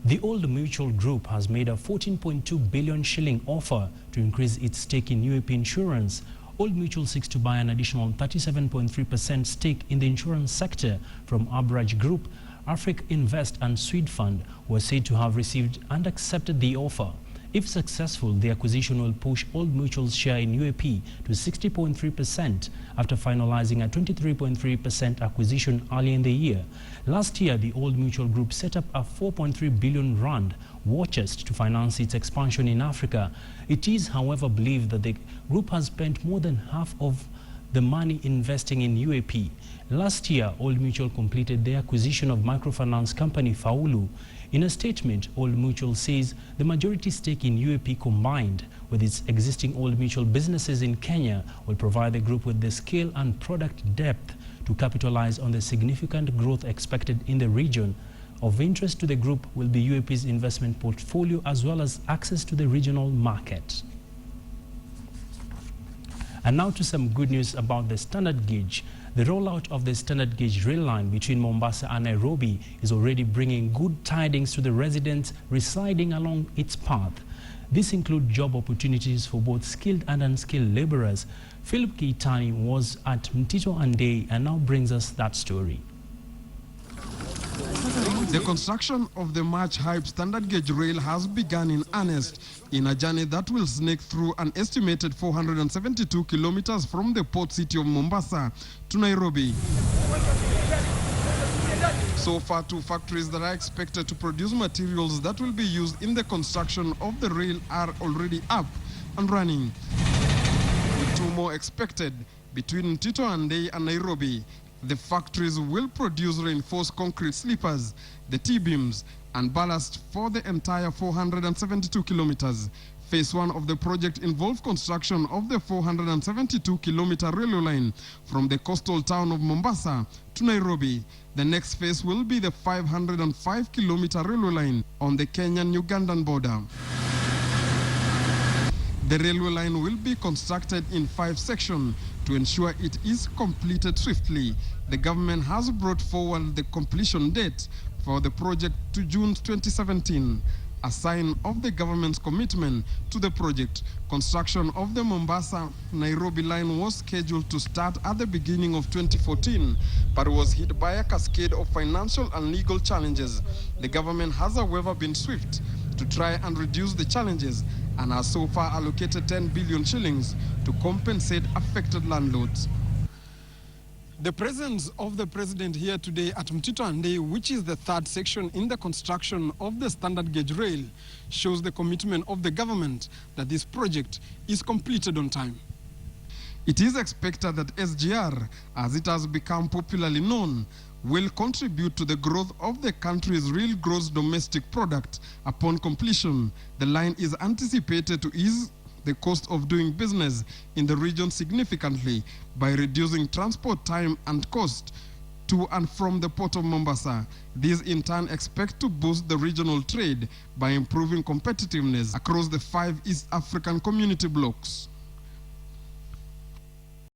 The Old Mutual Group has made a 14.2 billion shilling offer to increase its stake in UAP Insurance. Old Mutual seeks to buy an additional 37.3% stake in the insurance sector from Abraj Group, Africa Invest and Swede Fund, who are said to have received and accepted the offer. If successful, the acquisition will push Old Mutual's share in UAP to 60.3% after finalizing a 23.3% acquisition early in the year. Last year, the Old Mutual Group set up a 4.3 billion rand war chest to finance its expansion in Africa. It is, however, believed that the group has spent more than half of the money investing in UAP. Last year, Old Mutual completed the acquisition of microfinance company Faulu. In a statement, Old Mutual says the majority stake in UAP combined with its existing Old Mutual businesses in Kenya will provide the group with the scale and product depth to capitalize on the significant growth expected in the region. Of interest to the group will be UAP's investment portfolio as well as access to the regional market. And now to some good news about the standard gauge. The rollout of the standard gauge rail line between Mombasa and Nairobi is already bringing good tidings to the residents residing along its path. This includes job opportunities for both skilled and unskilled laborers. Phillip Keitany was at Mtito Andei and now brings us that story. The construction of the much-hyped standard gauge rail has begun in earnest in a journey that will snake through an estimated 472 kilometers from the port city of Mombasa to Nairobi. So far, 2 factories that are expected to produce materials that will be used in the construction of the rail are already up and running, with 2 more expected between Mtito Andei and Nairobi. The factories will produce reinforced concrete sleepers, the T-beams, and ballast for the entire 472 kilometers. Phase 1 of the project involved construction of the 472-kilometer railway line from the coastal town of Mombasa to Nairobi. The next phase will be the 505-kilometer railway line on the Kenyan-Ugandan border. The railway line will be constructed in 5 sections to ensure it is completed swiftly. The government has brought forward the completion date for the project to June 2017, a sign of the government's commitment to the project. Construction of the Mombasa-Nairobi line was scheduled to start at the beginning of 2014, but was hit by a cascade of financial and legal challenges. The government has, however, been swift to try and reduce the challenges and has so far allocated 10 billion shillings to compensate affected landlords. The presence of the president here today at Mtito Andei, which is the 3rd section in the construction of the standard gauge rail, shows the commitment of the government that this project is completed on time. It is expected that SGR, as it has become popularly known, will contribute to the growth of the country's real gross domestic product. Upon completion, the line is anticipated to ease the cost of doing business in the region significantly by reducing transport time and cost to and from the port of Mombasa. These in turn expect to boost the regional trade by improving competitiveness across the 5 East African community blocks.